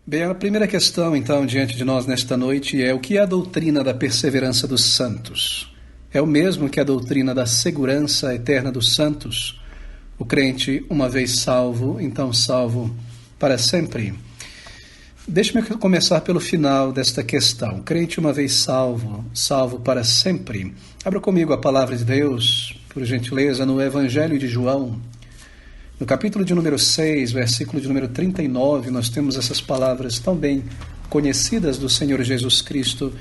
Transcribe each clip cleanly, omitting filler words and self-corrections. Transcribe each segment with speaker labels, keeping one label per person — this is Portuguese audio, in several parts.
Speaker 1: Bem, a primeira questão, então, diante de nós nesta noite é: o que é a doutrina da perseverança dos santos? É o mesmo que a doutrina da segurança eterna dos santos? O crente, uma vez salvo, então salvo para sempre? Deixe-me começar pelo final desta questão. O crente, uma vez salvo, salvo para sempre. Abra comigo a palavra de Deus, por gentileza, no Evangelho de João. No capítulo de número 6, versículo de número 39, nós temos essas palavras tão bem conhecidas do Senhor Jesus Cristo,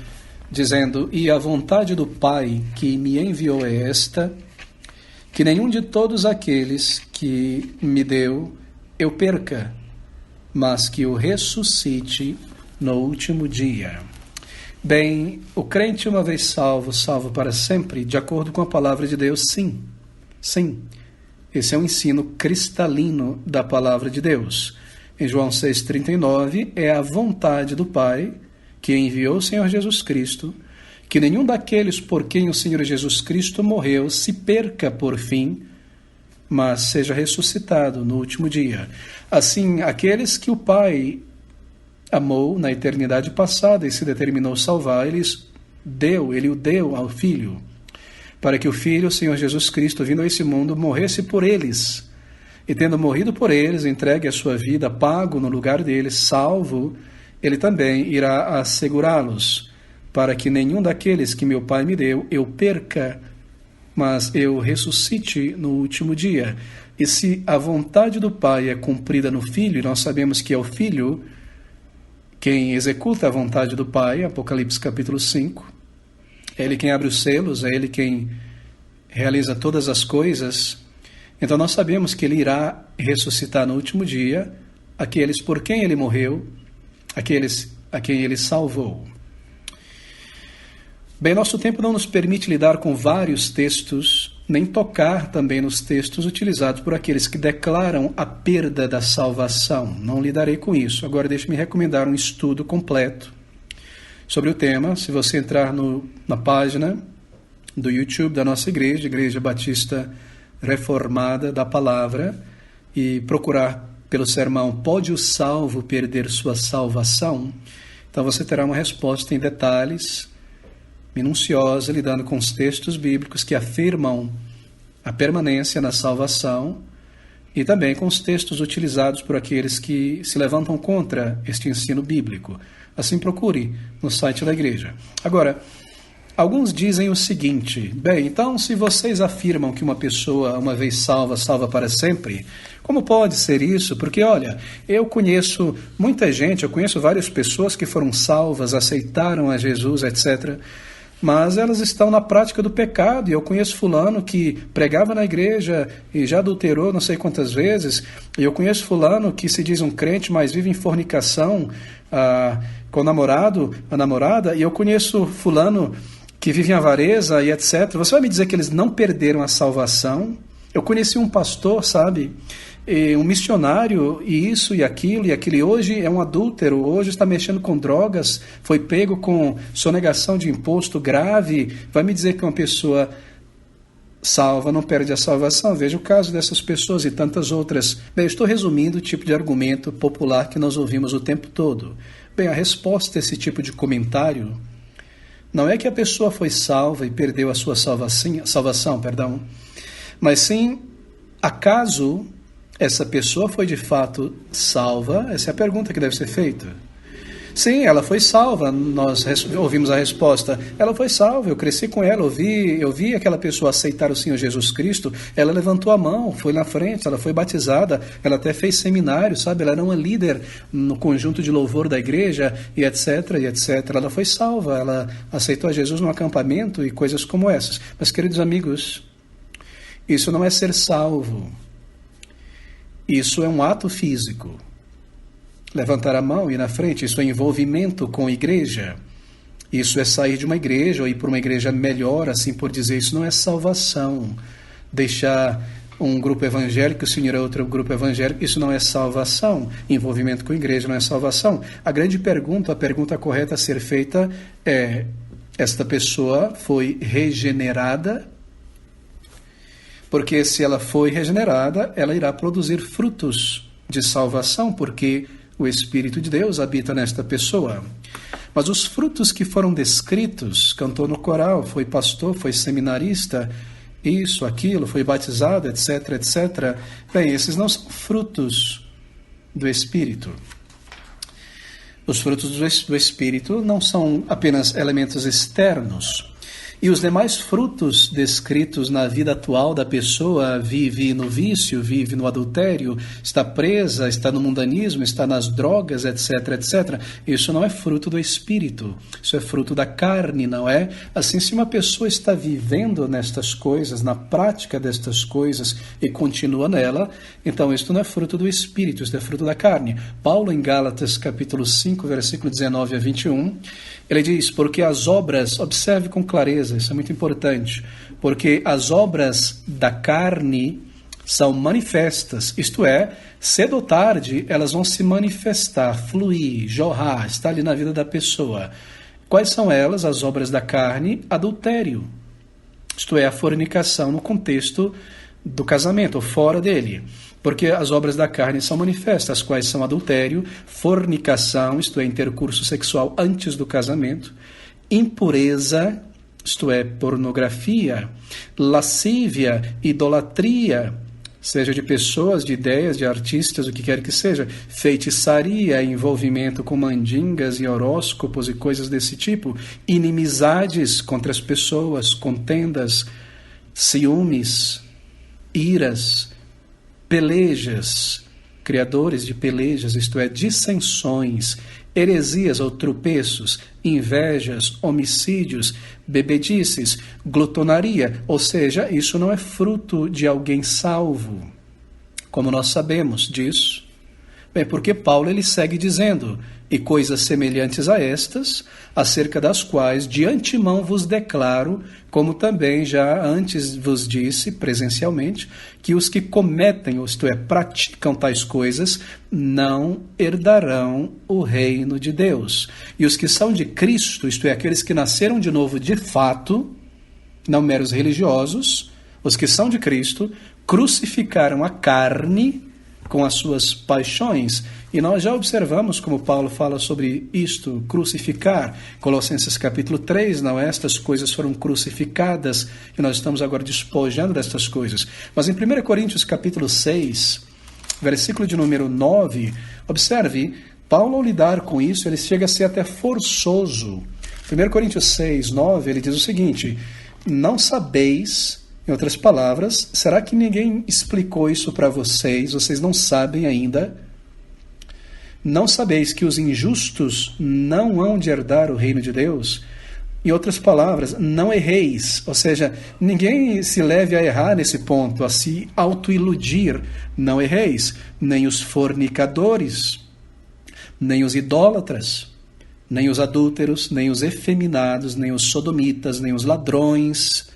Speaker 1: dizendo: "E a vontade do Pai que me enviou é esta, que nenhum de todos aqueles que me deu eu perca, mas que o ressuscite no último dia." Bem, o crente, uma vez salvo, salvo para sempre, de acordo com a palavra de Deus, sim. Sim. Esse é um ensino cristalino da palavra de Deus. Em João 6,39, é a vontade do Pai, que enviou o Senhor Jesus Cristo, que nenhum daqueles por quem o Senhor Jesus Cristo morreu se perca por fim, mas seja ressuscitado no último dia. Assim, aqueles que o Pai amou na eternidade passada e se determinou salvar, ele o deu ao Filho, para que o Filho, o Senhor Jesus Cristo, vindo a esse mundo, morresse por eles. E tendo morrido por eles, entregue a sua vida, pago no lugar deles, salvo, ele também irá assegurá-los, para que nenhum daqueles que meu Pai me deu eu perca, mas eu ressuscite no último dia. E se a vontade do Pai é cumprida no Filho, e nós sabemos que é o Filho quem executa a vontade do Pai, Apocalipse capítulo 5, é Ele quem abre os selos, é Ele quem realiza todas as coisas. Então nós sabemos que Ele irá ressuscitar no último dia aqueles por quem Ele morreu, aqueles a quem Ele salvou. Bem, nosso tempo não nos permite lidar com vários textos, nem tocar também nos textos utilizados por aqueles que declaram a perda da salvação. Não lidarei com isso. Agora deixe-me recomendar um estudo completo sobre o tema. Se você entrar na página do YouTube da nossa igreja, Igreja Batista Reformada da Palavra, e procurar pelo sermão "Pode o salvo perder sua salvação?", então você terá uma resposta em detalhes, minuciosa, lidando com os textos bíblicos que afirmam a permanência na salvação e também com os textos utilizados por aqueles que se levantam contra este ensino bíblico. Assim, procure no site da igreja. Agora, alguns dizem o seguinte: bem, então se vocês afirmam que uma pessoa, uma vez salva, salva para sempre, como pode ser isso? Porque, olha, eu conheço muita gente, eu conheço várias pessoas que foram salvas, aceitaram a Jesus, etc., mas elas estão na prática do pecado, e eu conheço fulano que pregava na igreja e já adulterou não sei quantas vezes, e eu conheço fulano que se diz um crente, mas vive em fornicação com o namorado, a namorada, e eu conheço fulano que vive em avareza e etc. Você vai me dizer que eles não perderam a salvação? Eu conheci um pastor, sabe, um missionário, e isso e aquele, hoje é um adúltero, hoje está mexendo com drogas, foi pego com sonegação de imposto grave. Vai me dizer que uma pessoa salva não perde a salvação? Veja o caso dessas pessoas e tantas outras. Bem, eu estou resumindo o tipo de argumento popular que nós ouvimos o tempo todo. Bem, a resposta a esse tipo de comentário não é que a pessoa foi salva e perdeu a sua salvação, mas sim, acaso essa pessoa foi de fato salva? Essa é a pergunta que deve ser feita. Sim, ela foi salva, nós ouvimos a resposta. Ela foi salva, eu cresci com ela, eu vi aquela pessoa aceitar o Senhor Jesus Cristo, ela levantou a mão, foi na frente, ela foi batizada, ela até fez seminário, sabe? Ela era uma líder no conjunto de louvor da igreja, e etc, e etc. Ela foi salva, ela aceitou a Jesus no acampamento e coisas como essas. Mas, queridos amigos, isso não é ser salvo. Isso é um ato físico. Levantar a mão e ir na frente, isso é envolvimento com a igreja. Isso é sair de uma igreja ou ir para uma igreja melhor, assim por dizer. Isso não é salvação. Deixar um grupo evangélico, se unir a outro grupo evangélico, isso não é salvação. Envolvimento com a igreja não é salvação. A pergunta correta a ser feita é: esta pessoa foi regenerada? Porque se ela foi regenerada, ela irá produzir frutos de salvação, porque o Espírito de Deus habita nesta pessoa. Mas os frutos que foram descritos, cantou no coral, foi pastor, foi seminarista, isso, aquilo, foi batizado, etc, etc. Bem, esses não são frutos do Espírito. Os frutos do Espírito não são apenas elementos externos. E os demais frutos descritos na vida atual da pessoa, vive no vício, vive no adultério, está presa, está no mundanismo, está nas drogas, etc, etc. Isso não é fruto do Espírito, isso é fruto da carne, não é? Assim, se uma pessoa está vivendo nestas coisas, na prática destas coisas e continua nela, então isto não é fruto do Espírito, isto é fruto da carne. Paulo, em Gálatas, capítulo 5, versículo 19 a 21, ele diz, porque as obras, observe com clareza, isso é muito importante, porque as obras da carne são manifestas, isto é, cedo ou tarde elas vão se manifestar, fluir, jorrar, estar ali na vida da pessoa. Quais são elas, as obras da carne? Adultério, isto é, a fornicação no contexto do casamento, ou fora dele. Porque as obras da carne são manifestas, quais são adultério, fornicação, isto é, intercurso sexual antes do casamento, impureza, isto é, pornografia, lascívia, idolatria, seja de pessoas, de ideias, de artistas, o que quer que seja, feitiçaria, envolvimento com mandingas e horóscopos e coisas desse tipo, inimizades contra as pessoas, contendas, ciúmes, iras, pelejas, criadores de pelejas, isto é, dissensões, heresias ou tropeços, invejas, homicídios, bebedices, glutonaria, ou seja, isso não é fruto de alguém salvo. Como nós sabemos disso? Bem, porque Paulo ele segue dizendo, e coisas semelhantes a estas, acerca das quais de antemão vos declaro, como também já antes vos disse presencialmente, que os que cometem, isto é, praticam tais coisas, não herdarão o reino de Deus. E os que são de Cristo, isto é, aqueles que nasceram de novo de fato, não meros religiosos, os que são de Cristo, crucificaram a carne com as suas paixões. E nós já observamos como Paulo fala sobre isto, crucificar. Colossenses capítulo 3, não é? Estas coisas foram crucificadas e nós estamos agora despojando destas coisas. Mas em 1 Coríntios capítulo 6, versículo de número 9, observe, Paulo ao lidar com isso, ele chega a ser até forçoso. 1 Coríntios 6, 9, ele diz o seguinte, não sabeis... Em outras palavras, será que ninguém explicou isso para vocês? Vocês não sabem ainda? Não sabeis que os injustos não hão de herdar o reino de Deus? Em outras palavras, não erreis. Ou seja, ninguém se leve a errar nesse ponto, a se autoiludir. Não erreis. Nem os fornicadores, nem os idólatras, nem os adúlteros, nem os efeminados, nem os sodomitas, nem os ladrões,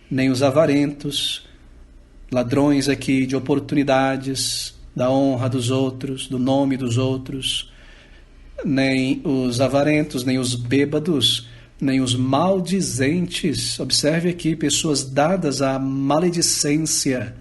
Speaker 1: nem os avarentos, ladrões aqui de oportunidades, da honra dos outros, do nome dos outros, nem os avarentos, nem os bêbados, nem os maldizentes, observe aqui, pessoas dadas à maledicência,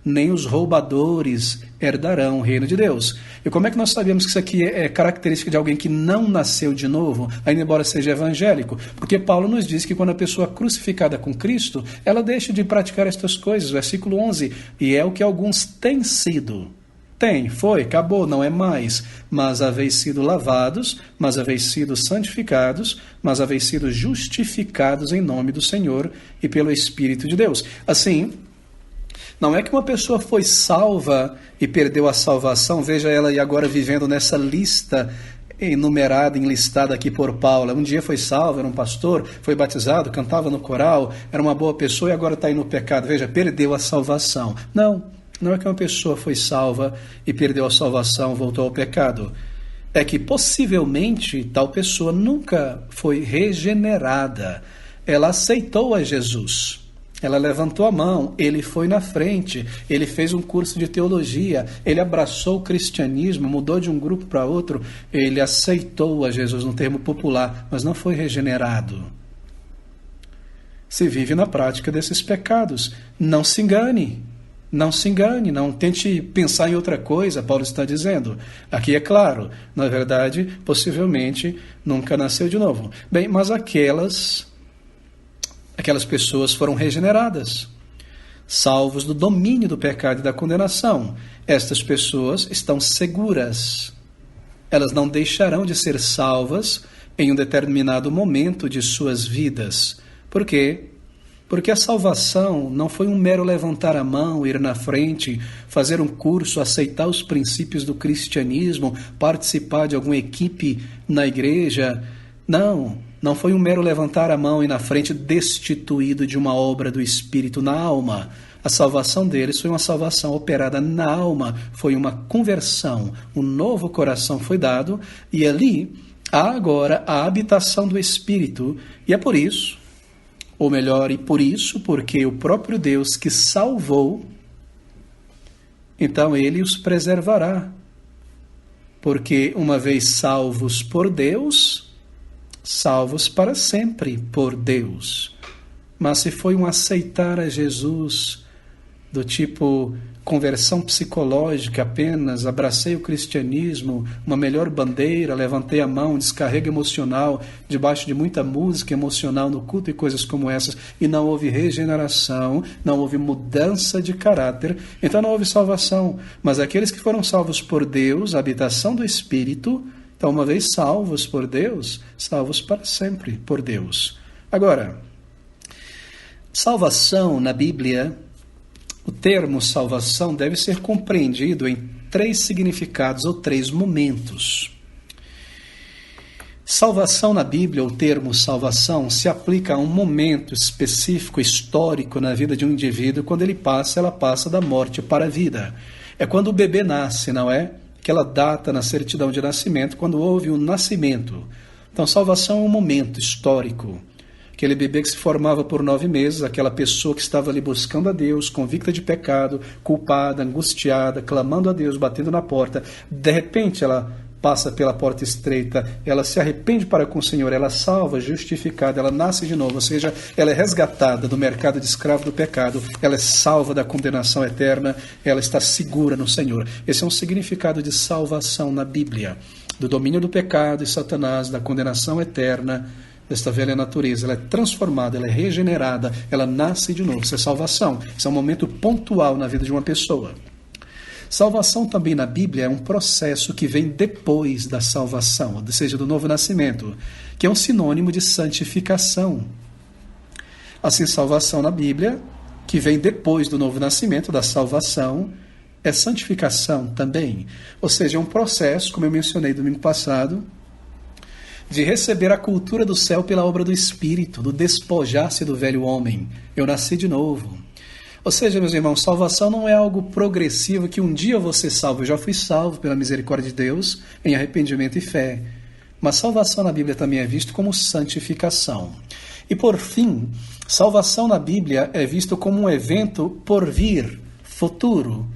Speaker 1: nem os roubadores herdarão o reino de Deus. E como é que nós sabemos que isso aqui é característica de alguém que não nasceu de novo, ainda embora seja evangélico? Porque Paulo nos diz que quando a pessoa é crucificada com Cristo, ela deixa de praticar estas coisas. Versículo 11, e é o que alguns têm sido. Tem, foi, acabou, não é mais. Mas haveis sido lavados, mas haveis sido santificados, mas haveis sido justificados em nome do Senhor e pelo Espírito de Deus. Assim, não é que uma pessoa foi salva e perdeu a salvação, veja ela aí agora vivendo nessa lista enumerada, enlistada aqui por Paulo. Um dia foi salvo, era um pastor, foi batizado, cantava no coral, era uma boa pessoa e agora está aí no pecado. Veja, perdeu a salvação. Não é que uma pessoa foi salva e perdeu a salvação, voltou ao pecado. É que possivelmente tal pessoa nunca foi regenerada. Ela aceitou a Jesus. Ela levantou a mão, ele foi na frente, ele fez um curso de teologia, ele abraçou o cristianismo, mudou de um grupo para outro, ele aceitou a Jesus no termo popular, mas não foi regenerado. Se vive na prática desses pecados. Não se engane. Não se engane, não tente pensar em outra coisa, Paulo está dizendo. Aqui é claro, na verdade, possivelmente nunca nasceu de novo. Bem, mas aquelas pessoas foram regeneradas, salvos do domínio do pecado e da condenação. Estas pessoas estão seguras. Elas não deixarão de ser salvas em um determinado momento de suas vidas. Por quê? Porque a salvação não foi um mero levantar a mão, ir na frente, fazer um curso, aceitar os princípios do cristianismo, participar de alguma equipe na igreja. Não foi um mero levantar a mão e na frente destituído de uma obra do Espírito na alma. A salvação deles foi uma salvação operada na alma, foi uma conversão, um novo coração foi dado e ali há agora a habitação do Espírito. E é por isso, ou melhor, e por isso, porque o próprio Deus que salvou, então Ele os preservará. Porque uma vez salvos por Deus, salvos para sempre por Deus. Mas se foi um aceitar a Jesus do tipo conversão psicológica apenas, abracei o cristianismo, uma melhor bandeira, levantei a mão, descarrega emocional, debaixo de muita música emocional no culto e coisas como essas, e não houve regeneração, não houve mudança de caráter, então não houve salvação. Mas aqueles que foram salvos por Deus, a habitação do Espírito, então uma vez salvos por Deus, salvos para sempre por Deus. Agora, salvação na Bíblia, o termo salvação deve ser compreendido em 3 significados ou 3 momentos. Salvação na Bíblia, o termo salvação, se aplica a um momento específico, histórico na vida de um indivíduo, quando ela passa da morte para a vida. É quando o bebê nasce, não é? Aquela data na certidão de nascimento, quando houve o nascimento. Então, salvação é um momento histórico. Aquele bebê que se formava por 9 meses, aquela pessoa que estava ali buscando a Deus, convicta de pecado, culpada, angustiada, clamando a Deus, batendo na porta. De repente ela passa pela porta estreita, ela se arrepende para com o Senhor, ela é salva, justificada, ela nasce de novo, ou seja, ela é resgatada do mercado de escravo do pecado, ela é salva da condenação eterna, ela está segura no Senhor. Esse é um significado de salvação na Bíblia, do domínio do pecado e Satanás, da condenação eterna, desta velha natureza. Ela é transformada, ela é regenerada, ela nasce de novo. Isso é salvação. Isso é um momento pontual na vida de uma pessoa. Salvação também na Bíblia é um processo que vem depois da salvação, ou seja, do novo nascimento, que é um sinônimo de santificação. Assim, salvação na Bíblia, que vem depois do novo nascimento, da salvação, é santificação também. Ou seja, é um processo, como eu mencionei domingo passado, de receber a cultura do céu pela obra do Espírito, do despojar-se do velho homem. Eu nasci de novo. Ou seja, meus irmãos, salvação não é algo progressivo que um dia eu vou ser salvo. Eu já fui salvo pela misericórdia de Deus em arrependimento e fé. Mas salvação na Bíblia também é visto como santificação. E por fim, salvação na Bíblia é visto como um evento por vir, futuro.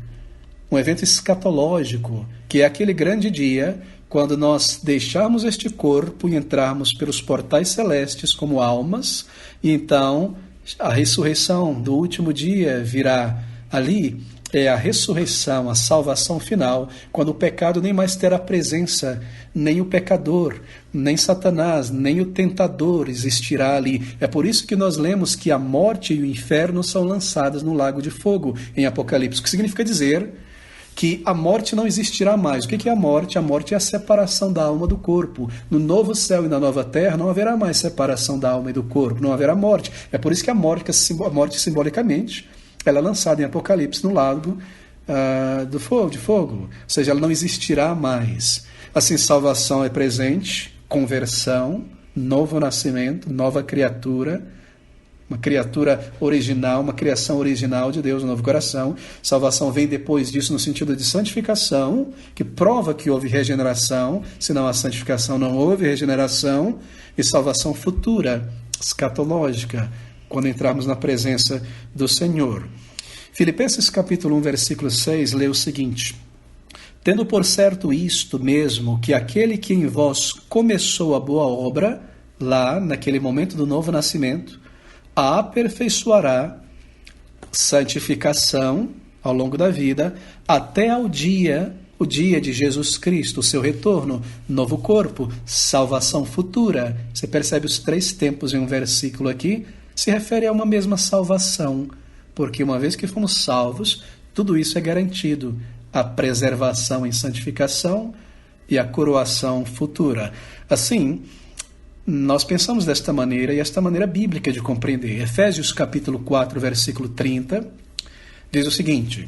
Speaker 1: Um evento escatológico, que é aquele grande dia quando nós deixarmos este corpo e entrarmos pelos portais celestes como almas, e então a ressurreição do último dia virá. Ali é a ressurreição, a salvação final, quando o pecado nem mais terá presença, nem o pecador, nem Satanás, nem o tentador existirá ali. É por isso que nós lemos que a morte e o inferno são lançadas no lago de fogo em Apocalipse, o que significa dizer que a morte não existirá mais. O que é a morte? A morte é a separação da alma do corpo. No novo céu e na nova terra não haverá mais separação da alma e do corpo, não haverá morte. É por isso que a morte simbolicamente, ela é lançada em Apocalipse no lago de fogo. Ou seja, ela não existirá mais. Assim, salvação é presente, conversão, novo nascimento, nova criatura, uma criatura original, uma criação original de Deus, um novo coração. Salvação vem depois disso no sentido de santificação, que prova que houve regeneração, senão a santificação não houve regeneração, e salvação futura, escatológica, quando entrarmos na presença do Senhor. Filipenses capítulo 1, versículo 6, lê o seguinte: tendo por certo isto mesmo, que aquele que em vós começou a boa obra, lá, naquele momento do novo nascimento, a aperfeiçoará, santificação, ao longo da vida, até o dia de Jesus Cristo, o seu retorno, novo corpo, salvação futura. Você percebe os 3 tempos em um versículo aqui, se refere a uma mesma salvação, porque uma vez que fomos salvos, tudo isso é garantido, a preservação em santificação e a coroação futura. Assim, nós pensamos desta maneira, e esta maneira bíblica de compreender. Efésios capítulo 4, versículo 30, diz o seguinte: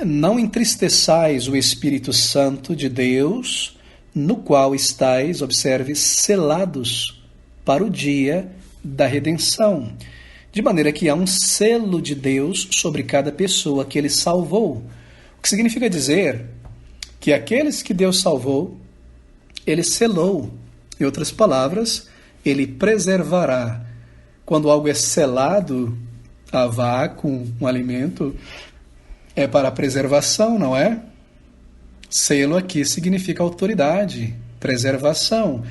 Speaker 1: não entristeçais o Espírito Santo de Deus, no qual estáis, observe, selados para o dia da redenção. De maneira que há um selo de Deus sobre cada pessoa que Ele salvou. O que significa dizer que aqueles que Deus salvou, Ele selou. Em outras palavras, Ele preservará. Quando algo é selado a vácuo, um alimento, é para a preservação, não é? Selo aqui significa autoridade, preservação.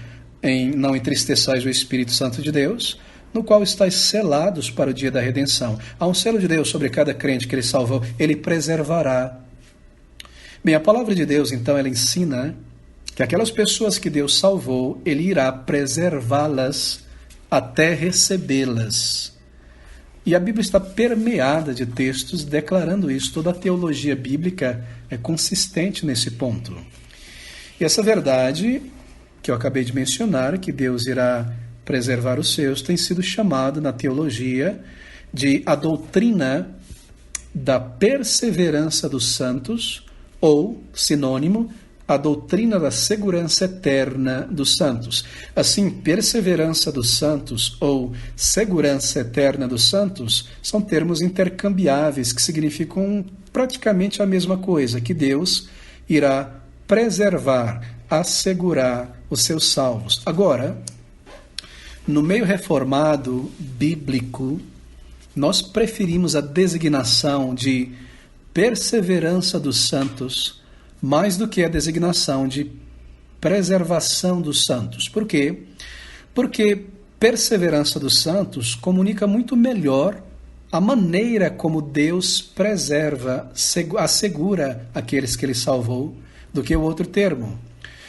Speaker 1: Não entristeçais o Espírito Santo de Deus, no qual estáis selados para o dia da redenção. Há um selo de Deus sobre cada crente que Ele salvou, Ele preservará. Bem, a palavra de Deus, então, ela ensina que aquelas pessoas que Deus salvou, Ele irá preservá-las até recebê-las. E a Bíblia está permeada de textos declarando isso. Toda a teologia bíblica é consistente nesse ponto. E essa verdade que eu acabei de mencionar, que Deus irá preservar os seus, tem sido chamado na teologia de a doutrina da perseverança dos santos, ou, sinônimo, a doutrina da segurança eterna dos santos. Assim, perseverança dos santos ou segurança eterna dos santos são termos intercambiáveis que significam praticamente a mesma coisa, que Deus irá preservar, assegurar os seus salvos. Agora, no meio reformado bíblico, nós preferimos a designação de perseverança dos santos mais do que a designação de preservação dos santos. Por quê? Porque perseverança dos santos comunica muito melhor a maneira como Deus preserva, assegura aqueles que Ele salvou, do que o outro termo.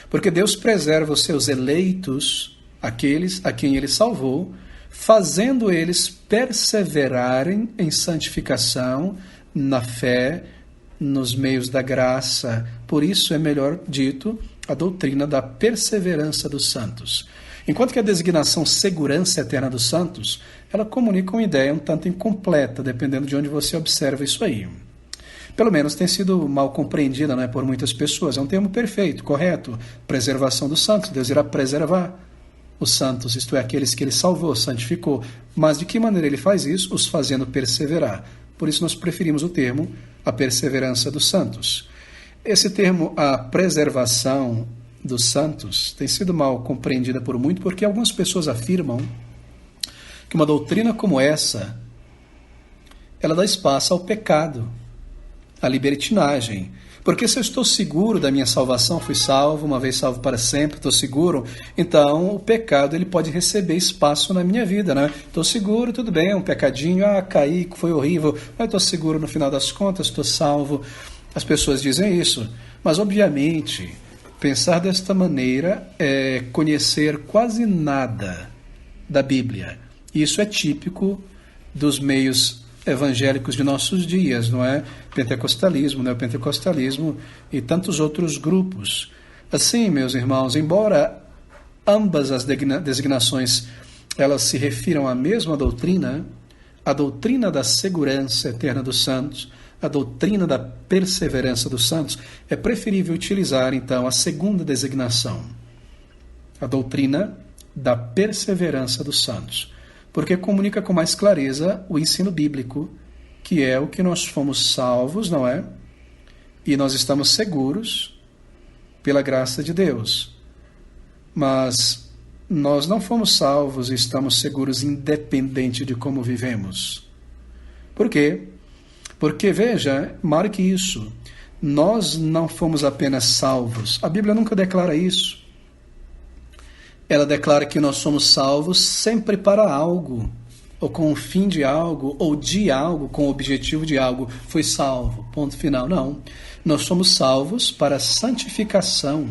Speaker 1: Porque Deus preserva os seus eleitos, aqueles a quem Ele salvou, fazendo eles perseverarem em santificação, na fé, nos meios da graça. Por isso é melhor dito a doutrina da perseverança dos santos. Enquanto que a designação segurança eterna dos santos, ela comunica uma ideia um tanto incompleta, dependendo de onde você observa isso aí. Pelo menos tem sido mal compreendida, por muitas pessoas. É um termo perfeito, correto. Preservação dos santos. Deus irá preservar os santos, isto é, aqueles que Ele salvou, santificou. Mas de que maneira Ele faz isso? Os fazendo perseverar. Por isso nós preferimos o termo a perseverança dos santos. Esse termo, a preservação dos santos, tem sido mal compreendida por muito, porque algumas pessoas afirmam que uma doutrina como essa, ela dá espaço ao pecado, à libertinagem. Porque se eu estou seguro da minha salvação, fui salvo, uma vez salvo para sempre, estou seguro, então o pecado ele pode receber espaço na minha vida, Estou seguro, tudo bem, um pecadinho, caí, foi horrível, mas estou seguro no final das contas, estou salvo. As pessoas dizem isso, mas obviamente pensar desta maneira é conhecer quase nada da Bíblia. Isso é típico dos meios evangélicos de nossos dias, não é? Pentecostalismo, neopentecostalismo e tantos outros grupos. Assim, meus irmãos, embora ambas as designações elas se refiram à mesma doutrina, a doutrina da segurança eterna dos santos, a doutrina da perseverança dos santos, é preferível utilizar, então, a segunda designação, a doutrina da perseverança dos santos, porque comunica com mais clareza o ensino bíblico, que é o que nós fomos salvos, não é? E nós estamos seguros pela graça de Deus. Mas nós não fomos salvos e estamos seguros independente de como vivemos. Por quê? Porque, veja, marque isso, nós não fomos apenas salvos. A Bíblia nunca declara isso. Ela declara que nós somos salvos sempre para algo. ou com o fim de algo, ou de algo, com o objetivo de algo, fui salvo, ponto final. Não. Nós somos salvos para a santificação.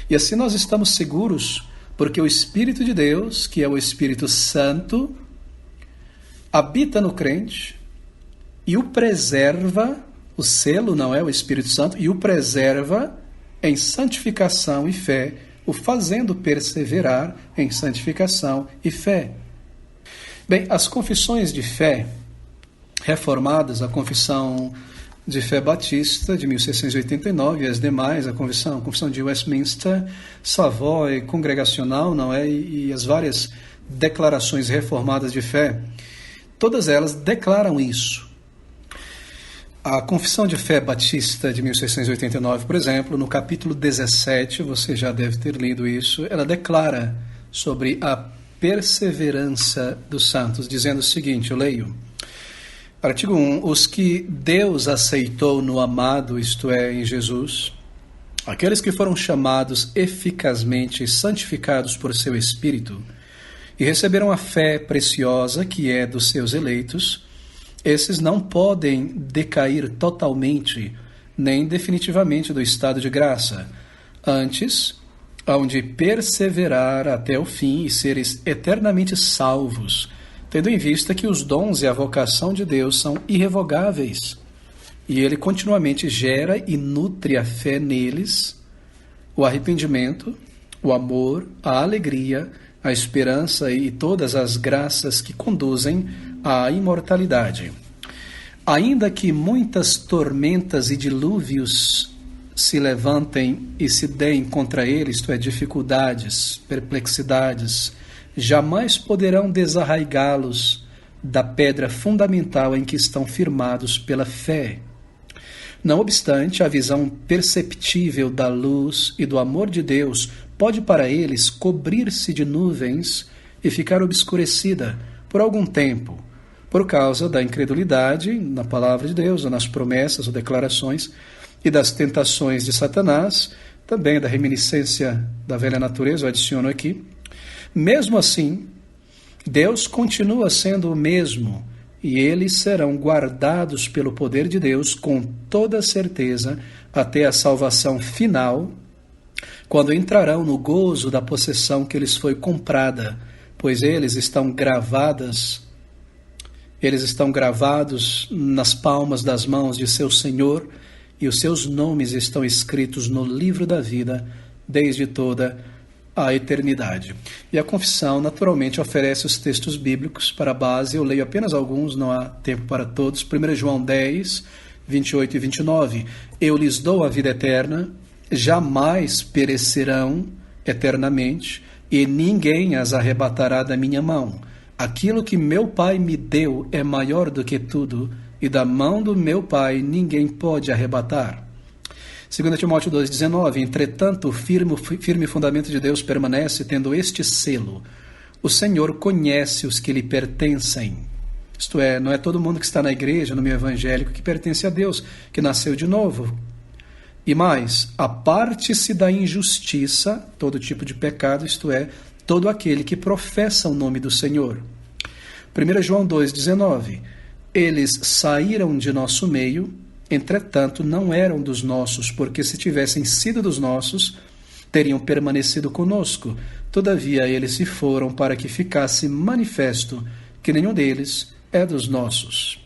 Speaker 1: E assim nós estamos seguros, porque o Espírito de Deus, que é o Espírito Santo, habita no crente e o preserva, o selo não é o Espírito Santo, e o preserva em santificação e fé, o fazendo perseverar em santificação e fé. Bem, as confissões de fé reformadas, a Confissão de Fé Batista, de 1689, e as demais, a confissão de Westminster, Savoy, Congregacional, não é? E as várias declarações reformadas de fé, todas elas declaram isso. A Confissão de Fé Batista de 1689, por exemplo, no capítulo 17, você já deve ter lido isso, ela declara sobre a perseverança dos santos, dizendo o seguinte, eu leio, artigo 1, os que Deus aceitou no amado, isto é, em Jesus, aqueles que foram chamados eficazmente e santificados por seu Espírito, e receberam a fé preciosa que é dos seus eleitos, esses não podem decair totalmente, nem definitivamente do estado de graça. Antes, hão de perseverar até o fim e ser eternamente salvos, tendo em vista que os dons e a vocação de Deus são irrevogáveis, e Ele continuamente gera e nutre a fé neles, o arrependimento, o amor, a alegria, a esperança e todas as graças que conduzem à imortalidade. Ainda que muitas tormentas e dilúvios se levantem e se deem contra ele, isto é, dificuldades, perplexidades, jamais poderão desarraigá-los da pedra fundamental em que estão firmados pela fé. Não obstante, a visão perceptível da luz e do amor de Deus pode para eles cobrir-se de nuvens e ficar obscurecida por algum tempo, por causa da incredulidade na palavra de Deus, ou nas promessas ou declarações, e das tentações de Satanás, também da reminiscência da velha natureza, eu adiciono aqui. Mesmo assim, Deus continua sendo o mesmo, e eles serão guardados pelo poder de Deus com toda certeza até a salvação final, quando entrarão no gozo da possessão que lhes foi comprada, pois eles estão gravados nas palmas das mãos de seu Senhor, e os seus nomes estão escritos no livro da vida desde toda a eternidade. E a confissão, naturalmente, oferece os textos bíblicos para a base. Eu leio apenas alguns, não há tempo para todos. 1 João 10, 28 e 29. Eu lhes dou a vida eterna, jamais perecerão eternamente, e ninguém as arrebatará da minha mão. Aquilo que meu Pai me deu é maior do que tudo, e da mão do meu Pai ninguém pode arrebatar. 2 Timóteo 2,19. Entretanto, o firme fundamento de Deus permanece, tendo este selo: o Senhor conhece os que lhe pertencem. Isto é, não é todo mundo que está na igreja, no meio evangélico, que pertence a Deus, que nasceu de novo. E mais, aparte-se da injustiça, todo tipo de pecado, isto é, todo aquele que professa o nome do Senhor. 1 João 2,19. Eles saíram de nosso meio, entretanto não eram dos nossos, porque se tivessem sido dos nossos, teriam permanecido conosco. Todavia eles se foram para que ficasse manifesto que nenhum deles é dos nossos.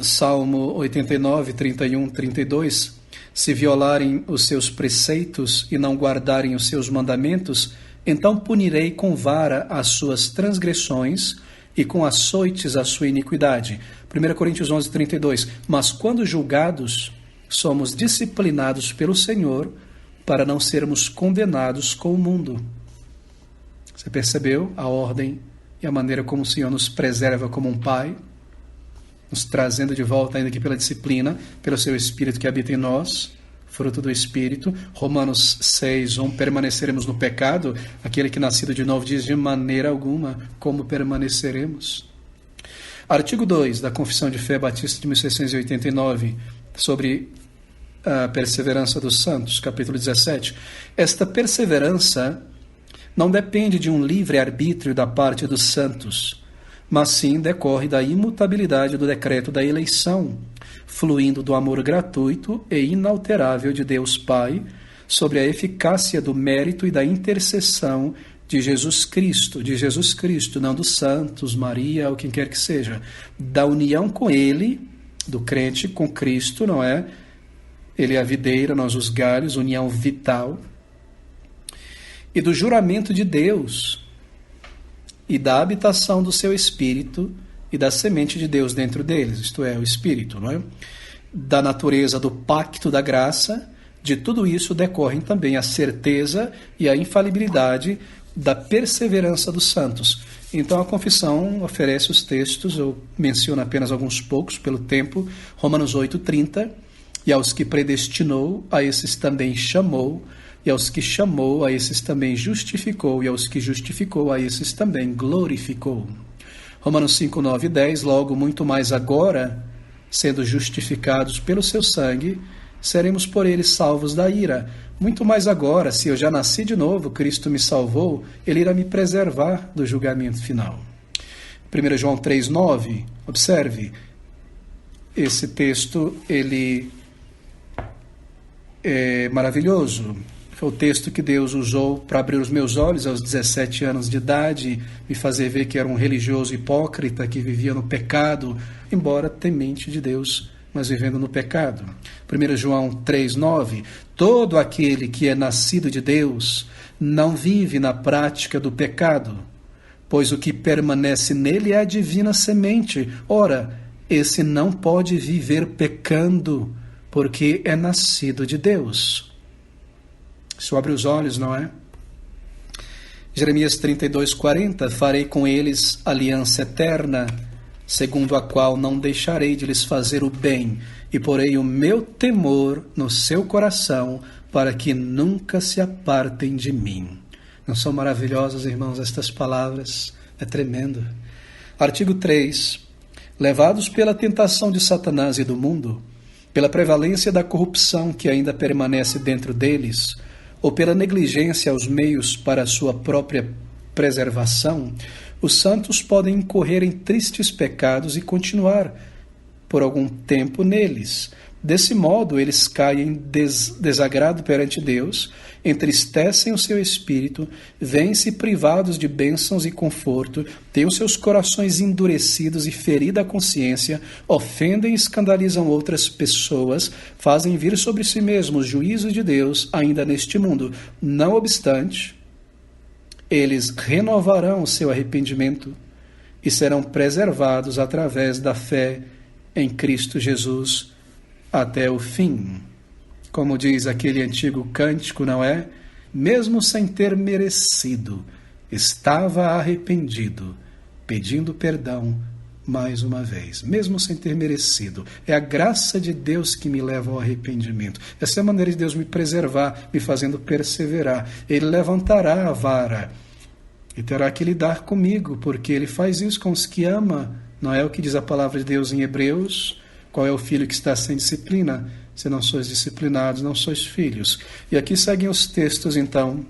Speaker 1: Salmo 89, 31, 32. Se violarem os seus preceitos e não guardarem os seus mandamentos, então punirei com vara as suas transgressões e com açoites a sua iniquidade. 1 Coríntios 11, 32. Mas quando julgados, somos disciplinados pelo Senhor para não sermos condenados com o mundo. Você percebeu a ordem e a maneira como o Senhor nos preserva como um pai, nos trazendo de volta ainda que pela disciplina, pelo seu Espírito que habita em nós, fruto do Espírito. Romanos 6, 1, permaneceremos no pecado? Aquele que nascido de novo diz: de maneira alguma, como permaneceremos? Artigo 2 da Confissão de Fé Batista de 1689, sobre a perseverança dos santos, capítulo 17. Esta perseverança não depende de um livre-arbítrio da parte dos santos, mas sim decorre da imutabilidade do decreto da eleição, fluindo do amor gratuito e inalterável de Deus Pai, sobre a eficácia do mérito e da intercessão de Jesus Cristo, não dos santos, Maria ou quem quer que seja, da união com Ele, do crente com Cristo, não é? Ele é a videira, nós os galhos, união vital, e do juramento de Deus, e da habitação do seu Espírito, e da semente de Deus dentro deles, isto é, o Espírito, não é? Da natureza do pacto da graça, de tudo isso decorrem também a certeza e a infalibilidade da perseverança dos santos. Então a confissão oferece os textos, eu menciono apenas alguns poucos pelo tempo, Romanos 8:30, e aos que predestinou, a esses também chamou, e aos que chamou, a esses também justificou, e aos que justificou, a esses também glorificou. Romanos 5, 9 e 10, logo muito mais agora, sendo justificados pelo seu sangue, seremos por ele salvos da ira. Muito mais agora, se eu já nasci de novo, Cristo me salvou, ele irá me preservar do julgamento final. 1 João 3, 9, observe, esse texto, ele é maravilhoso. Foi o texto que Deus usou para abrir os meus olhos aos 17 anos de idade, me fazer ver que era um religioso hipócrita que vivia no pecado, embora temente de Deus, mas vivendo no pecado. 1 João 3,9, todo aquele que é nascido de Deus não vive na prática do pecado, pois o que permanece nele é a divina semente. Ora, esse não pode viver pecando, porque é nascido de Deus. Isso abre os olhos, não é? Jeremias 32:40, farei com eles aliança eterna, segundo a qual não deixarei de lhes fazer o bem, e porei o meu temor no seu coração, para que nunca se apartem de mim. Não são maravilhosas, irmãos, estas palavras? É tremendo. Artigo 3. Levados pela tentação de Satanás e do mundo, pela prevalência da corrupção que ainda permanece dentro deles, ou pela negligência aos meios para a sua própria preservação, os santos podem incorrer em tristes pecados e continuar por algum tempo neles. Desse modo, eles caem em desagrado perante Deus, entristecem o seu espírito, veem-se privados de bênçãos e conforto, têm os seus corações endurecidos e ferida a consciência, ofendem e escandalizam outras pessoas, fazem vir sobre si mesmos os juízos de Deus ainda neste mundo. Não obstante, eles renovarão o seu arrependimento e serão preservados através da fé em Cristo Jesus até o fim. Como diz aquele antigo cântico, não é? Mesmo sem ter merecido, estava arrependido, pedindo perdão mais uma vez. Mesmo sem ter merecido. É a graça de Deus que me leva ao arrependimento. Essa é a maneira de Deus me preservar, me fazendo perseverar. Ele levantará a vara e terá que lidar comigo, porque Ele faz isso com os que ama. Não é o que diz a palavra de Deus em Hebreus? Qual é o filho que está sem disciplina? Se não sois disciplinados, não sois filhos. E aqui seguem os textos, então.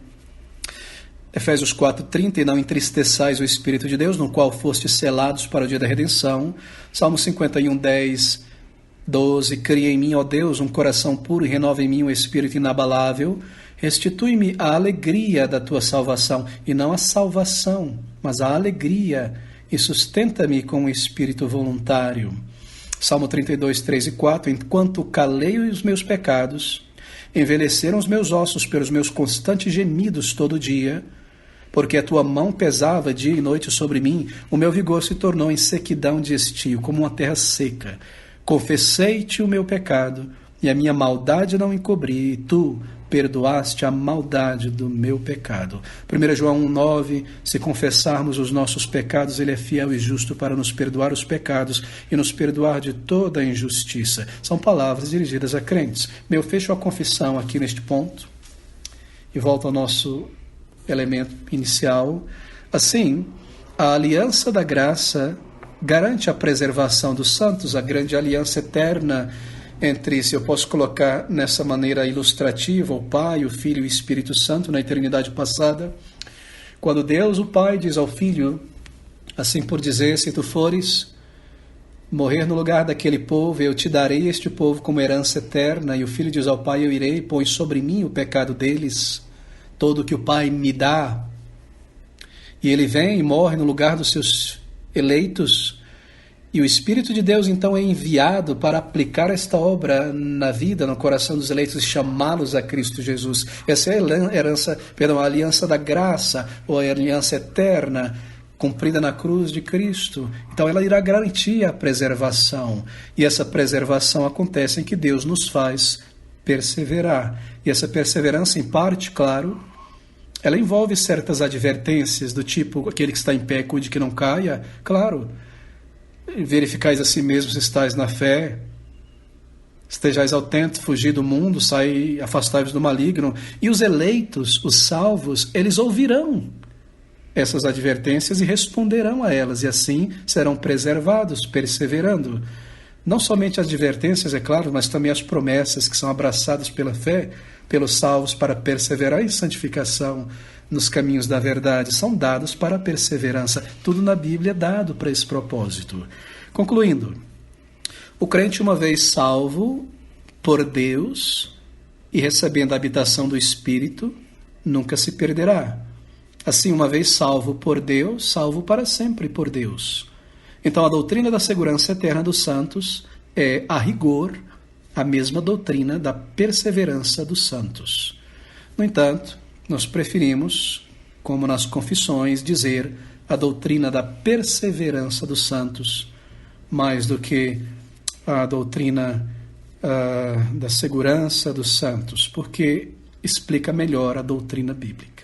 Speaker 1: Efésios 4:30, e não entristeçais o Espírito de Deus, no qual fostes selados para o dia da redenção. Salmo 51:10, 12, cria em mim, ó Deus, um coração puro e renova em mim um espírito inabalável. Restitui-me a alegria da tua salvação, e não a salvação, mas a alegria, e sustenta-me com um espírito voluntário. Salmo 32, 3 e 4, enquanto calei os meus pecados, envelheceram os meus ossos pelos meus constantes gemidos todo dia, porque a tua mão pesava dia e noite sobre mim, o meu vigor se tornou em sequidão de estio, como uma terra seca. Confessei-te o meu pecado, e a minha maldade não encobri, e tu perdoaste a maldade do meu pecado. 1 João 1,9, se confessarmos os nossos pecados, Ele é fiel e justo para nos perdoar os pecados e nos perdoar de toda a injustiça. São palavras dirigidas a crentes. Eu fecho a confissão aqui neste ponto e volto ao nosso elemento inicial. Assim, a aliança da graça garante a preservação dos santos, a grande aliança eterna entre, se eu posso colocar nessa maneira ilustrativa, o Pai, o Filho e o Espírito Santo na eternidade passada, Quando Deus, o Pai, diz ao Filho, assim por dizer, se tu fores morrer no lugar daquele povo, eu te darei este povo como herança eterna. E o Filho diz ao Pai, eu irei, põe sobre mim o pecado deles, todo o que o Pai me dá. E ele vem e morre no lugar dos seus eleitos. E o Espírito de Deus, então, é enviado para aplicar esta obra na vida, no coração dos eleitos, e chamá-los a Cristo Jesus. Essa é a aliança da graça, ou a aliança eterna, cumprida na cruz de Cristo. Então ela irá garantir a preservação. E essa preservação acontece em que Deus nos faz perseverar. E essa perseverança, em parte, claro, ela envolve certas advertências do tipo, aquele que está em pé, cuide que não caia. Claro, verificais a si mesmo se estáis na fé, estejais atentos, fugir do mundo, afastai-vos do maligno. E os eleitos, os salvos, eles ouvirão essas advertências e responderão a elas, e assim serão preservados, perseverando. Não somente as advertências, é claro, mas também as promessas que são abraçadas pela fé, pelos salvos, para perseverar em santificação nos caminhos da verdade, são dados para a perseverança. Tudo na Bíblia é dado para esse propósito. Concluindo, o crente, uma vez salvo por Deus e recebendo a habitação do Espírito, nunca se perderá. Assim, uma vez salvo por Deus, salvo para sempre por Deus. Então, a doutrina da segurança eterna dos santos é, a rigor, a mesma doutrina da perseverança dos santos. No entanto, nós preferimos, como nas confissões, dizer a doutrina da perseverança dos santos, mais do que a doutrina da segurança dos santos, porque explica melhor a doutrina bíblica.